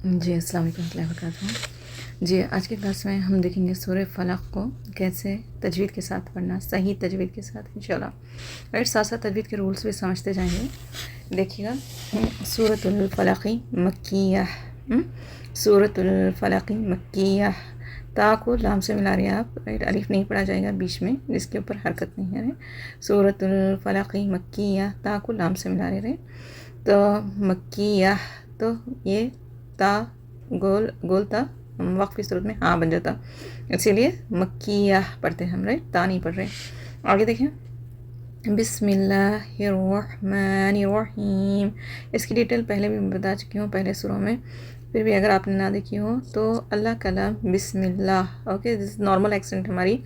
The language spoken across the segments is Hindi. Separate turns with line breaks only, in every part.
जी, अस्सलाम वालेकुम रहमतुल्लाहि व बरकातहू। जी, आज की क्लास में हम देखेंगे सूरह फलक को कैसे तजवीद के साथ पढ़ना, सही तजवीद के साथ इंशाल्लाह। राइट, साथ साथ तजवीद के रूल्स भी समझते जाएंगे। देखिएगा, सूरतुल फलक़ी मक्किय्यह, सूरतुल फलक़ी मक्किय्यह। ता को लाम से मिला रहे हैं आप, राइट। अलिफ नहीं पढ़ा जाएगा बीच में, जिसके ऊपर हरकत नहीं है। सूरतुल फलक़ी मक्किय्यह, ता को लाम से मिला रहे। तो मक्किय्यह, तो ये ता गोल गोल ता वक्फ की सूरत में हाँ बन जाता, इसीलिए मक्किय्यह पढ़ते हैं हम, राइट। ता नहीं पढ़ रहे। आगे देखें, बिस्मिल्लाहिर्रहमानिर्रहीम। इसकी डिटेल पहले भी मैं बता चुकी हूँ पहले सूरों में, फिर भी अगर आपने ना देखी हो तो अल्लाह का नाम बिस्मिल्लाह। ओके, दिस नॉर्मल एक्सेंट हमारी,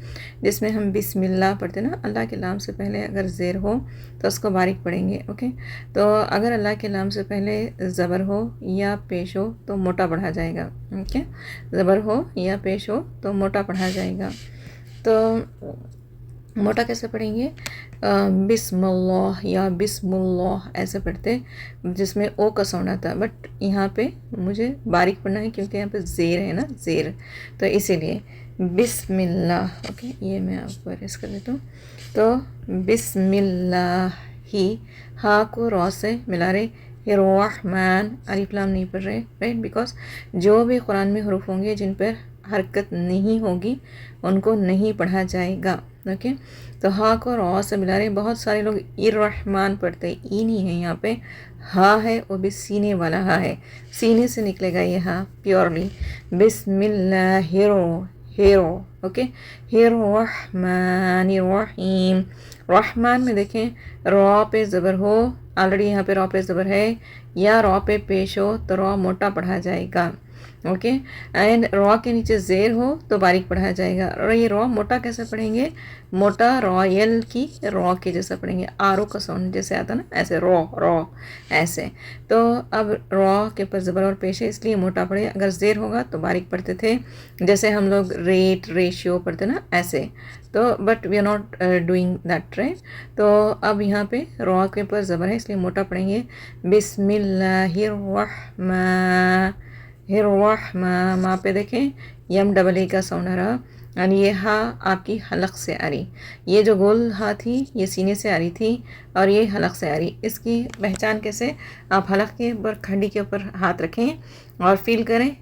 जिसमें हम बिस्मिल्लाह पढ़ते ना। अल्लाह के नाम से पहले अगर ज़ेर हो तो उसको बारीक पढ़ेंगे। ओके, तो अगर अल्लाह के नाम से पहले ज़बर हो या पेश हो तो मोटा पढ़ा जाएगा। ओके, ज़बर हो या पेश हो तो मोटा पढ़ा जाएगा। तो मोटा कैसे पढ़ेंगे? बिस्मिल्लाह या बिस्मिल्लाह ऐसे पढ़ते, जिसमें ओ का साउंड आता है। बट यहाँ पे मुझे बारीक पढ़ना है क्योंकि यहाँ पे ज़ेर है ना, ज़ेर, तो इसीलिए बिस्मिल्लाह। ओके, ये मैं आपको अरेज कर देता हूँ। तो बिस्मिल्लाह ही, हा को रॉ से मिला रहे, रहमान, अलिफ लाम नहीं पढ़ रहे, राइट। बिकॉज जो भी कुरान में हरूफ होंगे जिन पर हरकत नहीं होगी उनको नहीं पढ़ा जाएगा। ओके, तो हा को रॉ से मिला रहे। बहुत सारे लोग इर्रहमान पढ़ते, ई नहीं है यहाँ पे, हा है, वो भी सीने वाला हा है, सीने से निकलेगा ये हा प्योरली। बिस्मिल्लाहिरो, हेरो, ओके, हिर्रहमानिर्रहीम। रहमान में देखें, रॉ पे ज़बर हो, ऑलरेडी यहाँ पे रॉ पे ज़बर है, या रॉ पे पेश हो तो रॉ मोटा पढ़ा जाएगा। ओके, एंड रॉ के नीचे ज़ेर हो तो बारीक पढ़ा जाएगा। और ये रॉ मोटा कैसे पढ़ेंगे? मोटा रॉयल की रॉ के जैसा पढ़ेंगे, आर ओ का साउंड जैसे आता ना, ऐसे रॉ रॉ ऐसे। तो अब रॉ के ऊपर ज़बर और पेश है, इसलिए मोटा पढ़े। अगर ज़ेर होगा तो बारीक पढ़ते थे, जैसे हम लोग रेट रेशियो पढ़ते ना, ऐसे। तो but we are not doing that, right. तो अब यहाँ पे रॉ के ऊपर ज़बर है, इसलिए मोटा पढ़ेंगे। बिस्मिल्लाहिर्रहमान, माँ पे देखें यम डबल ए का साउंड आ रहा, और ये हा आपकी हलक से आ रही। ये जो गोल हा थी ये सीने से आ रही थी, और ये हलक से आ रही। इसकी पहचान कैसे? आप हलक के ऊपर, खंडी के ऊपर हाथ रखें और फील करें,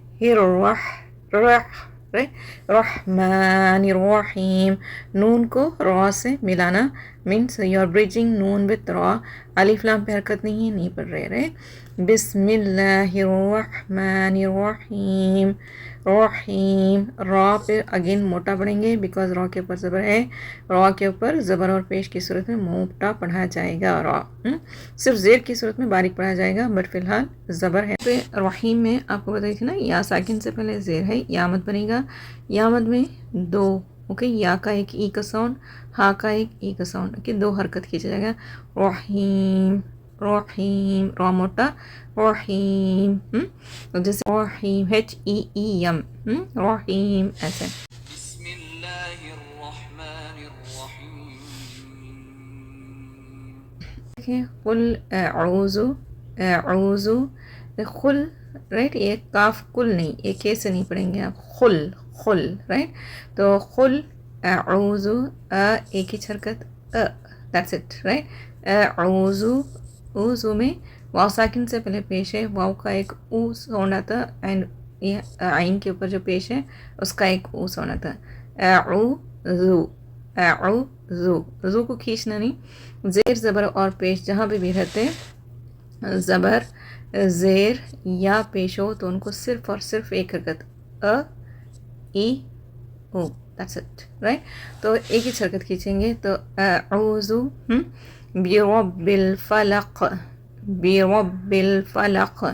रहमानिर्रहीम। नून को रॉ से मिलाना मीन्स यू आर ब्रिजिंग नून विथ रॉ। अलिफ लाम पे हरकत नहीं है, नहीं पढ़ रहे। बिस्मिल्लाहिर्रहमानिर्रहीम, रहीम, रॉ पे अगेन मोटा पढ़ेंगे बिकॉज रॉ के ऊपर ज़बर है। रॉ के ऊपर ज़बर और पेश की सूरत में मोटा पढ़ा जाएगा। रॉ सिर्फ ज़ेर की सूरत में बारीक पढ़ा जाएगा, बट फिलहाल ज़बर है। पे रहीम में आपको बताई थी ना, या साकिन से पहले ज़ेर है, या मद बनेगा। या मद में दो, ओके, या का एक ई का साउंड, हा का एक ई का साउंड, ओके, दो हरकत खींचा जाएगा। रहीम, रहीम, रॉ मोटा, रहीम, जैसे रहीम, एच ई ई एम, रहीम ऐसे। देखिए, कुल अऊज़ु, अऊज़ु, खुल, राइट। ये काफ कुल नहीं, ये के से नहीं पढ़ेंगे आप, खुल, खुल, राइट। तो खुल अऊज़ु, एक ही हरकत, दैट्स इट, राइट। अऊज़ु, ऊज़ु में वाव साकिन से पहले पेश है, वाव का एक ऊ साउंड आता, एंड ये आइन के ऊपर जो पेश है उसका एक ऊ साउंड आता। अऊज़ु, अऊज़ु, ज़ू को खींचना नहीं। ज़ेर ज़बर और पेश जहाँ पे भी रहते, ज़बर ज़ेर या पेश हो तो उनको सिर्फ और सिर्फ एक हरकत, अ ई ओ, दैट्स इट, राइट। तो एक ही हरकत खींचेंगे। तो अऊज़ु बिरब्बिल फलक, बिरब्बिल फलक,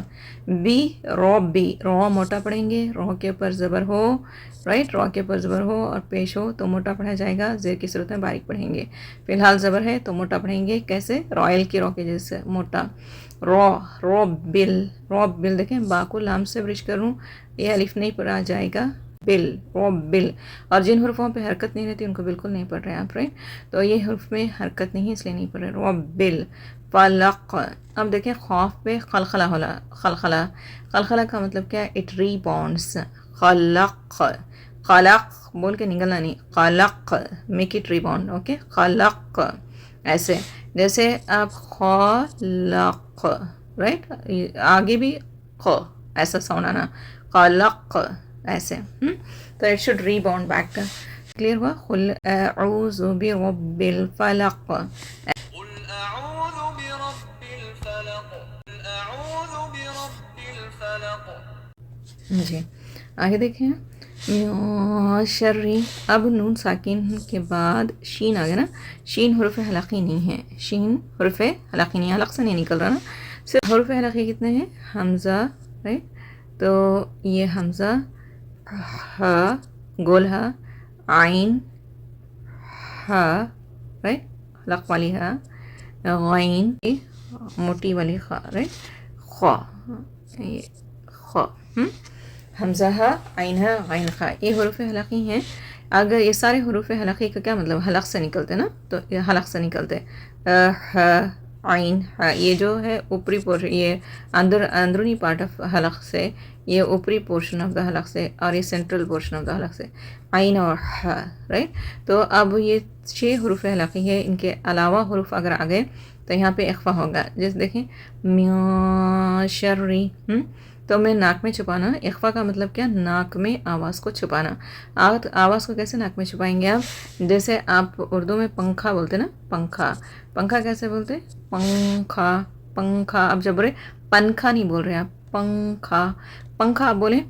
बी रब्बी, रॉ मोटा पढ़ेंगे, रॉ के ऊपर ज़बर हो, राइट। रॉ के ऊपर ज़बर हो और पेश हो तो मोटा पढ़ा जाएगा, ज़ेर की सूरत में बारीक पढ़ेंगे। फिलहाल ज़बर है तो मोटा पढ़ेंगे, कैसे? रॉयल की रॉ के जैसे मोटा। रॉ, रब्बिल, रब्बिल, देखें बा को लाम से ब्रिज करूँ, ये अलिफ नहीं पढ़ा जाएगा, बिल, बिल। और जिन हुर्फों पे हरकत नहीं रहती उनको बिल्कुल नहीं पढ़ रहे हैं आप, राइट। तो ये हुर्फ में हरकत नहीं इसलिए नहीं पढ़ रहे, बिल फलक। अब देखें खौफ पे खलखला होला, खलखला, खलखला का मतलब क्या है, इट रीबाउंड्स, खलक, खलक बोल के निकलना नहीं, खलक, मेक इट रीबाउंड, ओके, खलक, ऐसे जैसे आप खलक, राइट, आगे भी ख ऐसा साउंड आना, खलक, ऐसे। तो it should rebound back. Clear हुआ, कुल अऊज़ु बिरब्बिल फलक, कुल अऊज़ु बिरब्बिल फलक, कुल अऊज़ु बिरब्बिल फलक। जी आगे देखें, शर्री। अब नून साकिन के बाद शीन आ गया ना, शीन हुर्फ हलकी नहीं है, शीन हुर्फ हलकी नहीं, हलक से नहीं निकल रहा ना, सिर्फ हुर्फ हलकी कितने हैं, हमज़ा, राइट। तो ये हमज़ा, ह, गोल ह, आइन, ह, राइट, हलक वाली ह, गैन, मोटी वाली ख, राइट, ख, ये ख, हमज़ा है, आइन है, गैन खा, ये हुरूफ हलकी हैं। अगर ये सारे हुरूफ हलकी का क्या मतलब, हलक से निकलते ना, तो ये हलक से निकलते, आइन, ये जो है ऊपरी पोर्शन, ये अंदरूनी पार्ट ऑफ हलक से, ये ऊपरी पोर्शन ऑफ द हलक से, और ये सेंट्रल पोर्शन ऑफ द हलक से, आइन और ह, राइट। तो अब ये 6 हुरूफ हलकी है, इनके अलावा हुरूफ अगर आ गए तो यहाँ पे इख्फा होगा। जैसे देखें, मिन शर्री, तो मैं नाक में छुपाना, इख्फा का मतलब क्या, नाक में आवाज़ को छुपाना। आवाज़ को कैसे नाक में छुपाएंगे आप, जैसे आप उर्दू में पंखा बोलते ना, पंखा, पंखा कैसे बोलते, पंखा, पंखा। अब जब बोले पंखा नहीं बोल रहे आप, पंखा, पंखा आप बोले,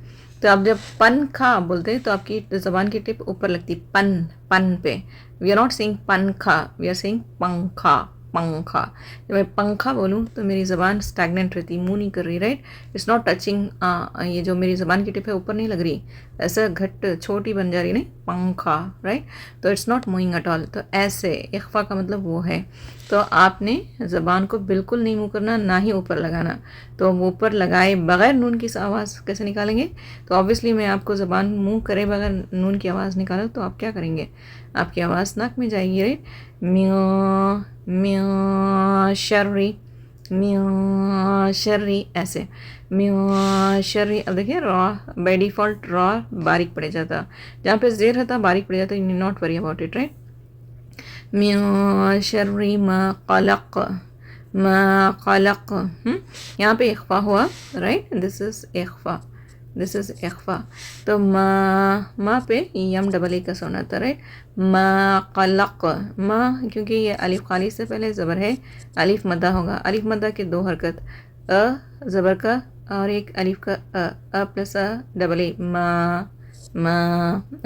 तो आप जब पंखा आप बोलते तो आपकी ज़बान की टिप ऊपर लगती, पन, पन पे। वी आर नॉट सेइंग पंखा, वी आर सेइंग पंखा, पंखा। जब मैं पंखा बोलूँ तो मेरी ज़बान स्टैगनेंट रहती, मुंह नहीं कर रही, राइट, इट्स नॉट टचिंग, ये जो मेरी ज़बान की टिप है ऊपर नहीं लग रही, ऐसा घट छोटी बन जा रही, नहीं, पंखा, राइट। तो it's not moving at all. तो ऐसे इख्फा का मतलब वो है। तो आपने ज़बान को बिल्कुल नहीं मुँह करना, ना ही ऊपर लगाना। तो ऊपर लगाए बग़ैर नून की आवाज़ कैसे निकालेंगे, तो ऑब्वियसली मैं आपको ज़बान मुँह करे बगैर नून की आवाज़ निकालूँ तो आप क्या करेंगे, आपकी आवाज़ नाक में जाएगी, राइट। म्याँ, म्याँ शर्री, म्याँ शर्री, ऐसे म्याँ शर्री। अब देखिए रॉ बाय डिफ़ॉल्ट रॉ बारीक पड़ जाता, जहाँ पे ज़ेर रहता बारीक पड़ जाता, you need not worry about it, right. म्याँ शर्री मा क़लक़, मा क़लक़, यहाँ पे इख्फा हुआ, राइट, दिस इज़ इख्फा, दिस इज़ इख्फा। तो मा पे यम डबल ए का सुना था, राइट, मा क़लक़, मा, क्योंकि ये अलिफ खाली से पहले ज़बर है, अलिफ मद्दा होगा, अलिफ मद्दा के 2 हरकत, अ ज़बर का और एक अलिफ का, अ प्लस अ डबल ए, मा,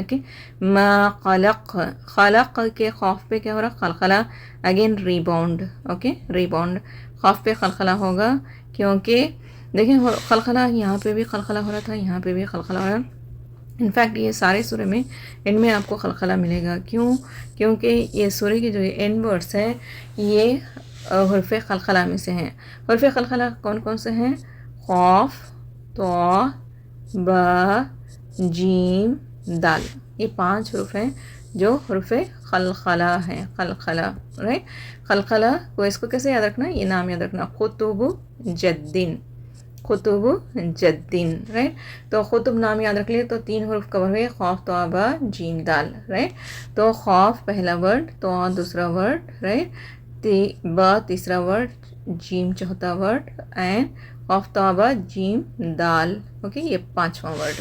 ओके, मा क़लक़, ख़लक़ के खौफ पे क्या हो रहा, खलखला, अगेन रीबाउंड, ओके, रीबाउंड, खौफ पे खलखला होगा, क्योंकि देखिए खलखला यहाँ पे भी खलखला हो रहा था, यहाँ पे भी खलखला हो रहा है। इनफैक्ट ये सारे सूरे में इनमें आपको खलखला मिलेगा, क्यों, क्योंकि ये सूरे की जो एंड वर्ड्स हैं ये हुर्फ खलखला में से हैं। हुर्फ खलखला कौन कौन से हैं, खौफ, तो, बा, जीम, दाल, ये 5 हुर्फ हैं जो हुर्फ खलखला हैं, खलखला, राइट। खलखला को इसको कैसे याद रखना, ये नाम याद रखना, खुतुबु जद्दिन, खुतुबु जद्दिन, राइट। तो खुतुब नाम याद रख लिए तो 3 हुर्फ कवर हुए, खौफ, तो, बा, जीम, दाल, राइट। तो खौफ पहला वर्ड, तो दूसरा वर्ड, राइट, बा तीसरा वर्ड, जीम चौथा वर्ड, एंड खौफ, तो, बा, जीम, दाल, ओके, ये 5वां वर्ड,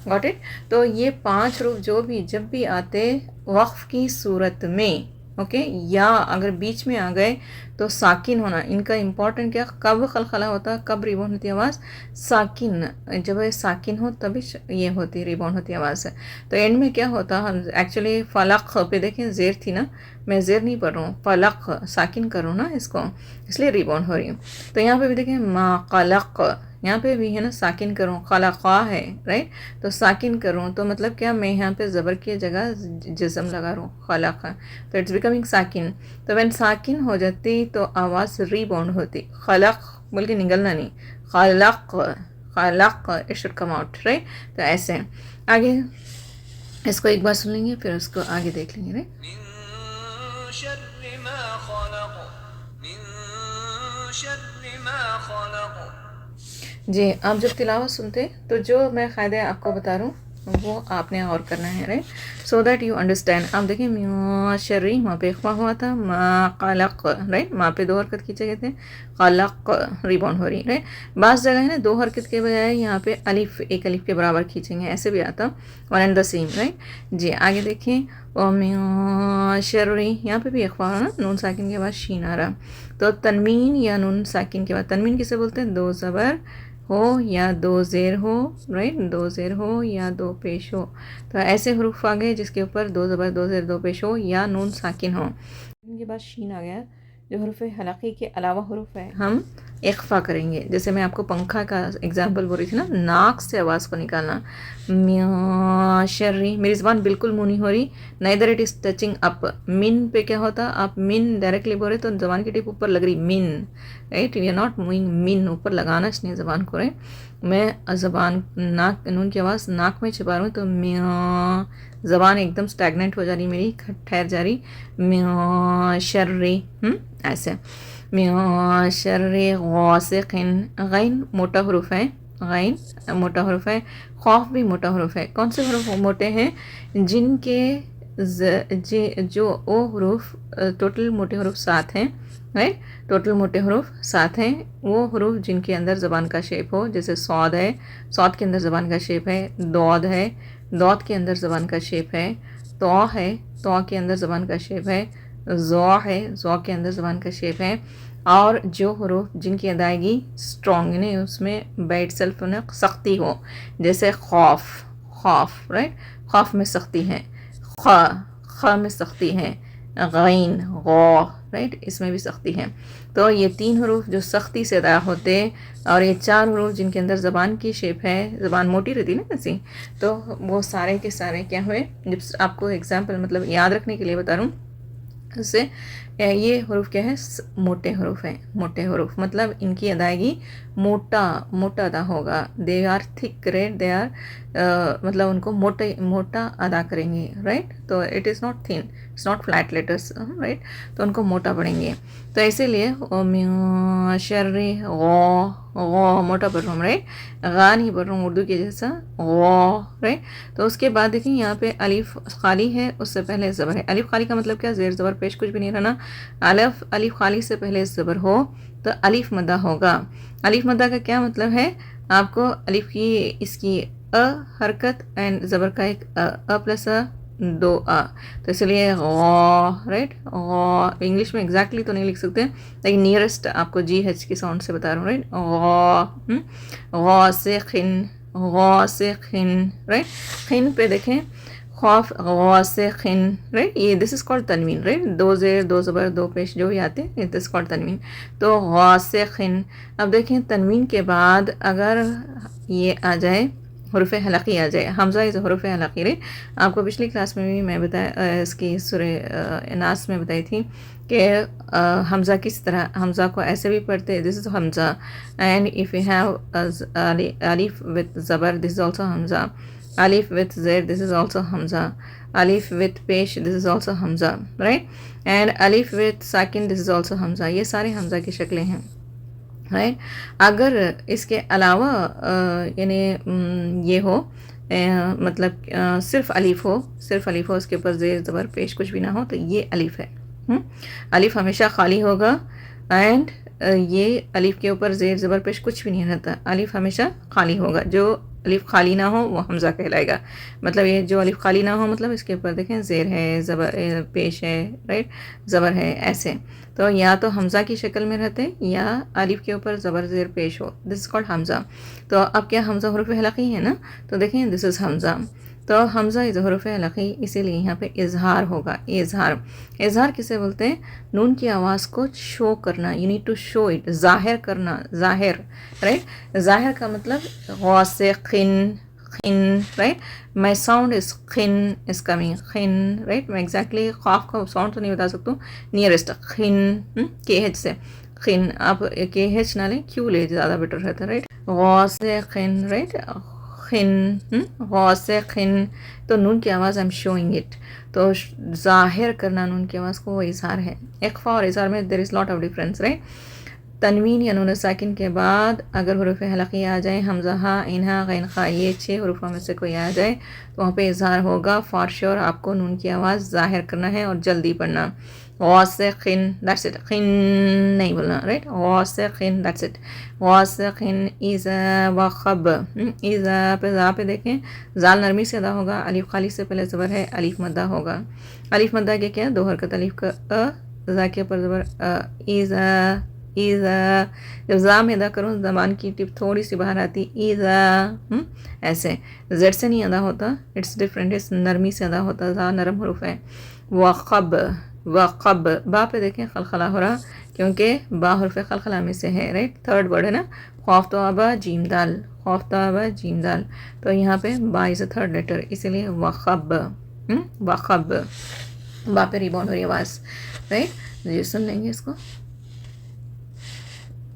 गॉट इट। तो ये 5 हुर्फ जो भी जब भी आते वक्फ की सूरत में, ओके, या अगर बीच में आ गए तो साकिन होना इनका इम्पॉर्टेंट, क्या, कब खलखला होता, कब रिबाउंड होती आवाज़, साकिन, जब ये साकिन हो तभी ये होती, रिबाउंड होती आवाज़ है। तो एंड में क्या होता, हम एक्चुअली फलक पे देखें ज़ेर थी ना, मैं ज़ेर नहीं पढ़ रहा हूँ, फलक साकिन करूँ ना इसको, इसलिए रिबाउंड हो रही हूँ। तो यहाँ पे भी देखें मा क़लक़, यहाँ पे भी है ना साकिन करूँ, क़लक़ा है, राइट। तो साकिन करूँ तो मतलब क्या, मैं यहाँ पे ज़बर की जगह जिस्म लगा रहा हूँ, ख़लक़, तो इट्स बिकमिंग साकिन। तो व्हेन साकिन हो जाती तो आवाज़ रीबाउंड होती, ख़लक़ बोल के निकलना नहीं, ख़लक़, ख़लक़, it should come out, right. तो ऐसे आगे इसको एक बार सुन लेंगे, फिर उसको आगे देख लेंगे। राइट,
मिन शर्रि मा खलक़, मिन शर्रि मा खलक़।
जी आप जब तिलावत सुनते तो जो मैं क़ायदे आपको बता रहा हूँ वो आपने और करना है। Right, so that you understand. आप देखिए मिन शर्रि, वहाँ पे इख्फा हुआ था, मा क़लक़। राइट, वहाँ पे 2 हरकत खींचे गए थे, क़लक़ रिबाउंड हो रही। राइट, बाज़ जगह है ना 2 हरकत के बजाय यहाँ पे अलिफ, एक अलिफ के बराबर खींचेंगे, ऐसे भी आता, one and the same. Right जी, आगे देखिए और मिन शर्रि, यहाँ पे भी इख्फा है ना, नून साकिन के बाद शीन आ रहा। तो तनवीन या नून साकिन के बाद, तनवीन किसे बोलते हैं? 2 ज़बर हो या 2 ज़ेर हो। राइट, 2 ज़ेर हो या 2 पेश हो। तो ऐसे हरूफ आ गए जिसके ऊपर 2 ज़बर 2 ज़ेर 2 पेश हो या नून साकिन हो। इनके बाद शीन आ गया। जो हरूफ हलक़ी के अलावा हरूफ है हम इख्फा करेंगे। जैसे मैं आपको पंखा का एग्जांपल बोल रही थी ना, नाक से आवाज़ को निकालना, मिया शर्री, मेरी ज़बान बिल्कुल मुँह नहीं हो रही, neither it is touching up. मिन पे क्या होता, आप मिन डायरेक्टली बोल रहे तो ज़बान की टिप ऊपर लग रही, मिन। Right, we are not moving, मिन ऊपर लगाना इसने ज़बान को। राइट, मैं ज़बान नाक, नून की आवाज़ नाक में छिपा रहा हूँ तो मिया, ज़बान एकदम स्टैगनेंट हो जा रही मेरी, ठहर जा रही, मिया शर्री। ऐसे मिया शर्री गासिक़िन। गैन मोटा हरूफ है, गैन मोटा हरूफ है, खौफ भी मोटा हरूफ है। कौन से हरूफ मोटे हैं? जिनके जो ओ हरूफ टोटल मोटे हरूफ 7 हैं। राइट, टोटल मोटे हरूफ 7 हैं। वो हरूफ जिनके अंदर ज़बान का शेप हो, जैसे सौद है, सौद के अंदर ज़बान का शेप है, दौद है, दौद के अंदर ज़बान का शेप है, तो है, तो के अंदर ज़बान का शेप है, ज़ौ है, ज़ौ के अंदर ज़बान का शेप है। और जो हरूफ जिनकी अदायगी स्ट्रॉन्ग, यानी उसमें बाइट सेल्फ में सख्ती हो, जैसे खौफ, खौफ। राइट, खौफ में सख्ती है, ख में सख्ती है, गैन गौ। राइट, इसमें भी सख्ती है। तो ये 3 हरूफ जो सख्ती से अदा होते, और ये 4 हरूफ जिनके अंदर ज़बान की शेप है, ज़बान मोटी रहती ना ऐसी, तो वो सारे के सारे क्या हुए? जब आपको एग्जाम्पल मतलब याद रखने के लिए बता रहा हूँ, उससे ये हरूफ क्या है? मोटे हरूफ हैं। मोटे हरूफ मतलब इनकी अदायगी मोटा मोटा अदा होगा। They are thick. Right, they are मतलब उनको मोटा अदा करेंगे। राइट, तो it is not thin, it's not flat letters. Right, तो उनको मोटा पढ़ेंगे। तो इसीलिए शर्री गौ मोटा पढ़ रहा हूँ। राइट, गा नहीं पढ़ रहा हूँ उर्दू के जैसा, गौ। राइट, तो उसके बाद देखिए यहाँ पे अलिफ खाली है, उससे पहले ज़बर है। अलिफ खाली का मतलब क्या? ज़ेर ज़बर पेश कुछ भी नहीं रहना। अलिफ खाली से पहले ज़बर हो तो अलिफ मद्दा होगा। अलिफ मद्दा का क्या मतलब है? आपको अलिफ की इसकी अ हरकत एंड ज़बर का एक अ प्लस अ 2 आ, तो इसलिए गौ। राइट, गौ इंग्लिश में एग्जैक्टली तो नहीं लिख सकते, लेकिन नियरेस्ट आपको GH की साउंड से बता रहा हूँ। राइट, गौ से खिन, गौ से खिन। राइट, खिन पे देखें, खौफ गौ से खिन। राइट, ये दिस इज़ कॉल्ड तनवीन। राइट, 2 ज़ेर 2 ज़बर 2 पेश जो भी आते हैं, दिस कॉल्ड तनवीन। तो गौ से खिन। अब देखें तनवीन के बाद अगर ये आ जाए, हरूफ हलक़ी आ जाए, हमज़ा इज़ हरूफ हलक़ी। रे आपको पिछली क्लास में भी मैं बताया, इसकी सूरह नास में बताई थी कि हमज़ा किस तरह, हमज़ा को ऐसे भी पढ़ते हैं, दिस इज़ हमज़ा, एंड इफ़ यू हैव अलिफ विद ज़बर, दिस इज़ ऑल्सो हमज़ा, अलिफ विद ज़ेर, दिस इज़ ऑल्सो हमज़ा, अलिफ विद पेश, दिस इज़ ऑल्सो हमज़ा। राइट, एंड अलिफ विद साकिन, दिस इज़ ऑल्सो हमज़ा। ये सारे हमज़ा की शक्लें हैं। राइट, अगर इसके अलावा यानी ये हो मतलब सिर्फ अलिफ हो, सिर्फ अलिफ हो, उसके ऊपर ज़ेर ज़बर पेश कुछ भी ना हो, तो ये अलिफ है। अलिफ हमेशा खाली होगा, एंड ये अलिफ के ऊपर ज़ेर ज़बर पेश कुछ भी नहीं रहता, अलिफ हमेशा खाली होगा। जो अलिफ खाली ना हो वो हमज़ा कहलाएगा। मतलब ये जो अलिफ खाली ना हो मतलब इसके ऊपर देखें ज़ेर है, ज़बर पेश है, राइट, ज़बर है, ऐसे। तो या तो हमज़ा की शक्ल में रहते या अलिफ के ऊपर ज़बर ज़ेर पेश हो, दिस इज़ कॉल्ड हमज़ा। तो अब क्या हमज़ा हरूफ हलक़ी है ना, तो देखें दिस इज़ हमज़ा। तो हमज़ा इज़ हरूफ हलक़ी, इसीलिए यहाँ पे इज़हार होगा। इज़हार, इज़हार किसे बोलते हैं? नून की आवाज़ को शो करना, you need to show it, ज़ाहिर करना, ज़ाहिर। राइट, ज़ाहिर का मतलब गौ से खिन, खिन। राइट, माई साउंड इज़ खिन इज़ कमिंग, खिन। राइट, मैं एग्जैक्टली ख़ाफ का साउंड तो नहीं बता सकता हूँ, नियरेस्ट खिन, KH से खिन। आप KH ना लें, क्यों ले, ज़्यादा बेटर रहता है। राइट, गौ से खिन। राइट, गौसिकिन, तो नून की आवाज़ आई एम शोइंग इट, तो ज़ाहिर करना नून की आवाज़ को वो इज़हार है। इख्फा और इज़हार में there is lot of difference, right. तनवीन या नून साकिन के बाद अगर हुरूफ हलक़ी आ जाए, हमज़ा हा, इन्हा, गैन खा, ये 6 हुरूफों में से कोई आ जाए तो वहाँ पे इज़हार होगा। फॉर श्योर आपको नून की आवाज़ ज़ाहिर करना है और जल्दी पढ़ना। गौसिकिन, दैट्स इट, खिन नहीं बोलना, राइट। गौसिकिन, दैट्स इट। गौसिकिन इज़ा वक़ब, इज़ा पे ज़ा पे देखें, ज़ाल नरमी से अदा होगा, अलिफ खाली से पहले ज़बर है, अलिफ मद्दा होगा। अलिफ मद्दा के क्या, 2 हरकत, अलिफ का ज़ा के ऊपर ज़बर इज़ा, इज़ा, जब ज़ा में अदा करूँ ज़बान की टिप थोड़ी सी बाहर आती, इज़ा, ऐसे जेड से नहीं अदा होता, इट्स डिफरेंट, इस नरमी से अदा होता, ज़ा नरम हरूफ है। वक़ब, वक़ब, बा पे देखें खलखला हो रहा क्योंकि बा हरफ खलखला में से है, राइट। थर्ड वर्ड है ना, खौफ तो आबा जीम दाल, खौफ तो आबा जीम दाल, तो यहाँ पे बा इज़ अ थर्ड लेटर, इसलिए वक़ब, वक़ब, बा पे रिबाउंड हो रही आवाज़, राइट। ये सुन लेंगे इसको।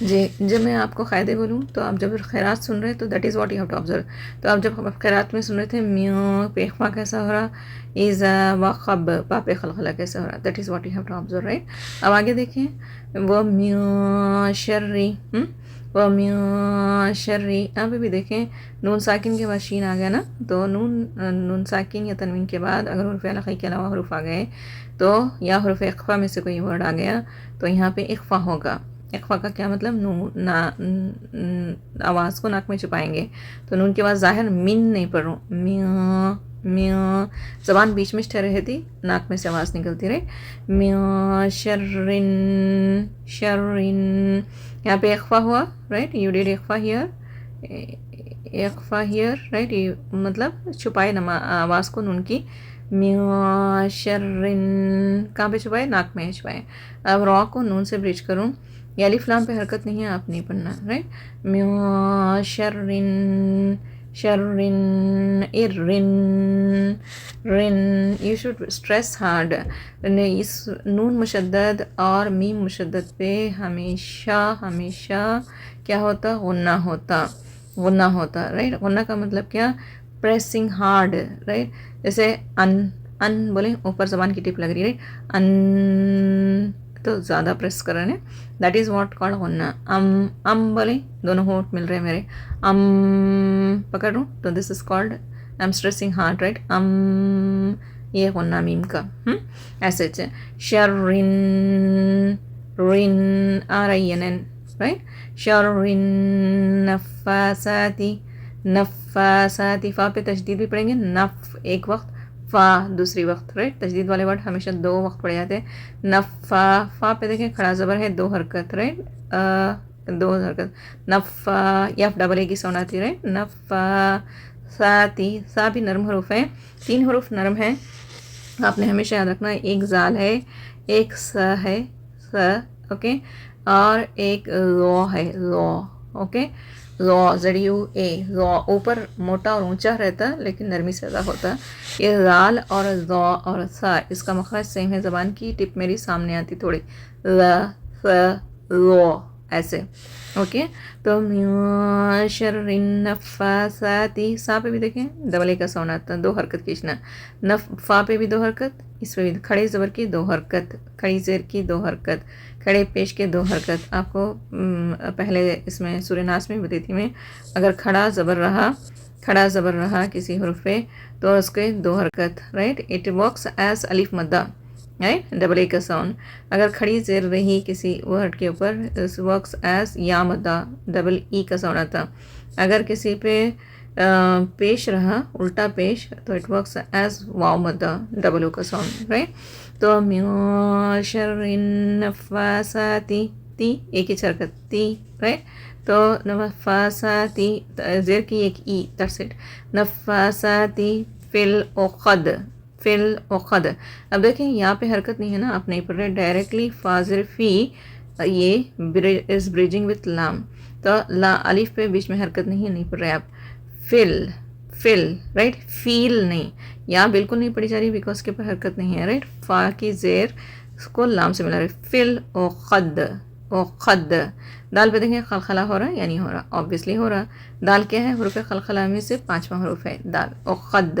जी, जब मैं आपको क़ायदे बोलूँ तो आप जब ख़ैरात सुन रहे तो that is what you have to observe. तो आप जब ख़ैरात में सुन रहे थे म्यूँ पे इख्फा कैसा हो रहा, इज़ा वक़ब पा पे खलखला कैसा हो रहा, that is what you have to observe, right. अब आगे देखें, वो म्यूँ शर्री, वो म्यूँ शर्री, यहाँ पे भी देखें नून साकिन के बाद शीन आ गया ना, तो नून साकिन या तनवीन के बाद अगर हुरूफ हलक़ी के अलावा हुरूफ आ गए तो या हुरूफ इख्फा में से कोई वर्ड आ गया तो यहाँ पे इख्फा होगा। इख्फा का क्या मतलब, आवाज़ को नाक में छुपाएंगे, तो नून की आवाज़ ज़ाहिर मिन नहीं पढ़ रहा हूँ, म्याँ म्याँ, ज़बान बीच में ठहरे रहती, नाक में से आवाज़ निकलती रहे, म्याँ शर्रिन, शर्रिन, यहाँ पे इख्फा हुआ, राइट, यू डिड इख्फा हियर, इख्फा हियर, राइट, ये मतलब छुपाए आवाज़ को नून की, म्याँ शर्रिन, कहाँ पे छुपाए, नाक में छुपाए। अब रॉ को नून से ब्रिज करूँ, ये अलिफ लाम पे हरकत नहीं है, आप नहीं पढ़ना, राइट। म्यूँ शर्रिन, शर्रिन, इर्रिन, रिन, यू शुड स्ट्रेस हार्ड, इस नून मुशद्दद और मीम मुशद्दद पे हमेशा हमेशा क्या होता, गुन्ना होता, गुन्ना होता, राइट। गुन्ना का मतलब क्या, प्रेसिंग हार्ड, राइट। जैसे अन बोले, ऊपर ज़बान की टिप लग रही है, राइट, अन तो ज़्यादा प्रेस कर रहे हैं, दैट इज़ व्हाट कॉल्ड गुन्ना। अम बोले, दोनों होंठ मिल रहे हैं मेरे, पकड़ लूँ तो this is called I am stressing hard, right. ये गुन्ना मीम का, ऐसे शर्रिन, रिन आ रही है नैन, राइट। शर्रिन नफ़ासाती, नफ़ासाती, फ़ा पे तशदीद भी पढ़ेंगे, नफ़ एक वक्त, फ़ा दूसरी वक्त, राइट। तजदीद वाले वर्ड हमेशा 2 वक्त पढ़े जाते हैं। नफ़ा, फ़ा पे देखें खड़ा ज़बर है, 2 हरकत, राइट, 2 हरकत, नफ़ा, या डबल ए की साउंड आती है, राइट। नफ़ा साती, सा भी नरम हरूफ है, 3 हरूफ नरम है, आपने हमेशा याद रखना, एक ज़ाल है, एक स है, स, ओके, और एक लो है, लो, ओके, ज़ो, ZUA, ज़ो ऊपर मोटा और ऊंचा रहता लेकिन नरमी से अदा होता। ये ज़ाल और ज़ो और सा, इसका मखरज सेम है, ज़बान की टिप मेरी सामने आती थोड़ी, ल, स, लो, ऐसे, ओके। तो शर्रिन नफ़ासाती, सा पे भी देखें डबल ए का साउंड आता, 2 हरकत खींचना, फा पे भी 2 हरकत, इस पे भी खड़े ज़बर की 2 हरकत, खड़ी ज़ेर की 2 हरकत, खड़े पेश के 2 हरकत। आपको पहले इसमें सूरह नास में बताई थी मैं, अगर खड़ा ज़बर रहा किसी हुर्फ पे तो उसके 2 हरकत, राइट, इट वर्क्स एज अलिफ मद्दा, राइट, डबल ए का साउंड। अगर खड़ी ज़ेर रही किसी वर्ड के ऊपर, दिस वर्क्स एज या मद्दा, डबल ई का साउंड आता। अगर किसी पे पेश रहा, उल्टा पेश, तो इट वर्क्स एज वाव मद्दा, डबल ओ का साउंड, राइट। तो मिन शर्रिन नफ़ासाती, ती एक ही हरकत, ती, राइट। तो नफ़ासाती, ज़ेर की एक ई, दैट्स इट, नफ़ासाती फिल उक़द, फिल उक़द। अब देखें यहाँ पे हरकत नहीं है ना, आप नहीं पढ़ रहे, डायरेक्टली फाज़िर फ़ी, ये इज़ ब्रिजिंग विथ लाम, तो ला अलिफ पे बीच में हरकत नहीं पढ़ रहे आप, फिल, फिल, राइट, फील नहीं, यहाँ बिल्कुल नहीं पढ़ी जा रही बिकॉज के ऊपर हरकत नहीं है, राइट। फा की ज़ेर को लाम से मिला रही, फिल ओ खद, ओ खद। दाल पे देखें खलखला हो रहा है या नहीं हो रहा, ऑब्वियसली हो रहा। दाल क्या है, हरूफ खलखला में से 5वां हरूफ है दाल, ओ खद।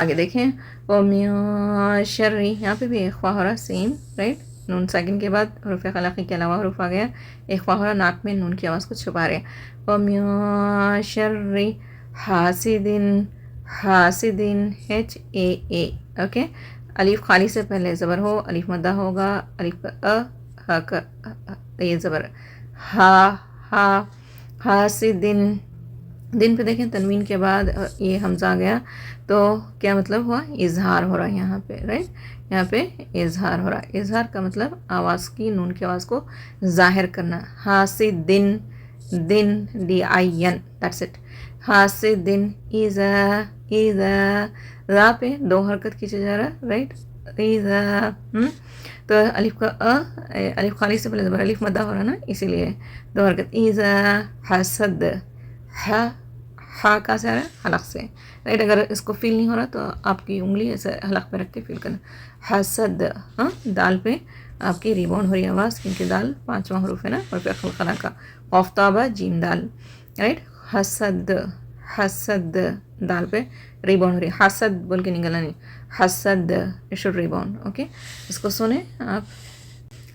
आगे देखें, ओ मिया शर्री, यहाँ पे भी इख्वा हो रहा सेम, राइट। नून साकिन के बाद हरूफ खलाकी के अलावा हरूफ आ गया, इख्वा हो रहा, नाक में नून की आवाज़ को छुपा रहे। ओ मिया शर्री हासिदिन, हासिदिन, HAA, ओके। अलिफ खाली से पहले ज़बर हो, अलिफ मद्दा होगा, अलिफ का हा का ये ज़बर, हा हा, हासिदिन। दिन पे देखें तनवीन के बाद ये हमज़ा आ गया तो क्या मतलब हुआ, इजहार हो रहा है यहाँ पे, राइट। यहाँ पे इजहार हो रहा है, इजहार का मतलब आवाज़ की, नून की आवाज़ को ज़ाहिर करना। हासिदिन, दिन, DIN, दैट्स इट, हासिदिन। इज़ा, इज़ा, रा पे 2 हरकत खींचा जा रहा है, राइट। इज़ा, तो अलिफ का अलिफ खाली से पहले ज़बर, अलिफ मद्दा हो रहा है ना, इसीलिए 2 हरकत। इज़ा हसद, हा का से आ रहा है, हलक से, राइट। अगर इसको फील नहीं हो रहा तो आपकी उंगली ऐसे हलक पे रख के फील करना। हसद, हाँ, दाल पे आपकी रिबाउंड हो रही आवाज़, क्योंकि दाल 5वां हरूफ है ना, और फिर खलखला का औफ्ताबा जीम दाल, राइट। हसद, हसद, दाल पे रिबाउंड हो रही, हसद बोल के निकलना नहीं, हसद, इट शुड रिबाउंड, ओके। इसको सुने आप,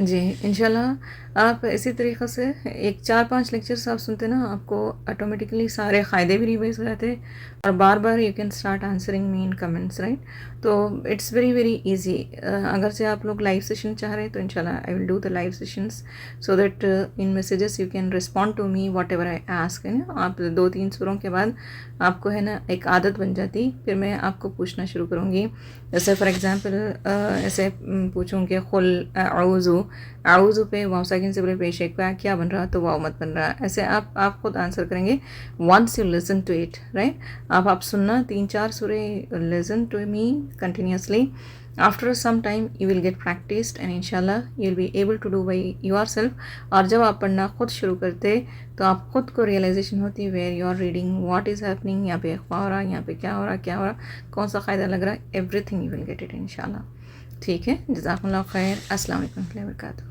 जी इंशाल्लाह आप इसी तरीक़े से एक 4-5 लेक्चर्स आप सुनते ना, आपको ऑटोमेटिकली सारे क़ायदे भी रिवाइज हो जाते और बार बार you can start answering me in comments, right. तो इट्स वेरी वेरी इजी। अगर से आप लोग लाइव सेशन चाह रहे हैं तो इंशाल्लाह I will do the live sessions so that in messages you can respond to me whatever I ask, है ना। आप 2-3 सूरों के बाद आपको है ना एक आदत बन जाती, फिर मैं आपको पूछना शुरू करूँगी। जैसे फॉर एग्ज़ाम्पल ऐसे पूछूँगी खुल आऊज़ु, आऊज़ु पे वाव साकिन से पहले पेश एक क्या बन रहा, तो वाव मत बन रहा, ऐसे आप खुद आंसर करेंगे once you listen to it, right. आप सुनना 3-4 सूरे, listen to me continuously, after some time you will get practised and इंशाल्लाह you will be able to do by yourself. और जब आप पढ़ना खुद शुरू करते तो आप खुद को रियलाइजेशन होती है where you are reading, what is happening, यहाँ पे अखबार हो रहा है, यहाँ पे क्या हो रहा, क्या हो रहा, कौन सा क़ायदा लग रहा है, everything you will get it इंशाल्लाह। ठीक है, जज़ाकुमुल्लाह खैर, अस्सलाम वालेकुम व रहमतुल्लाहि व बरकातुहू।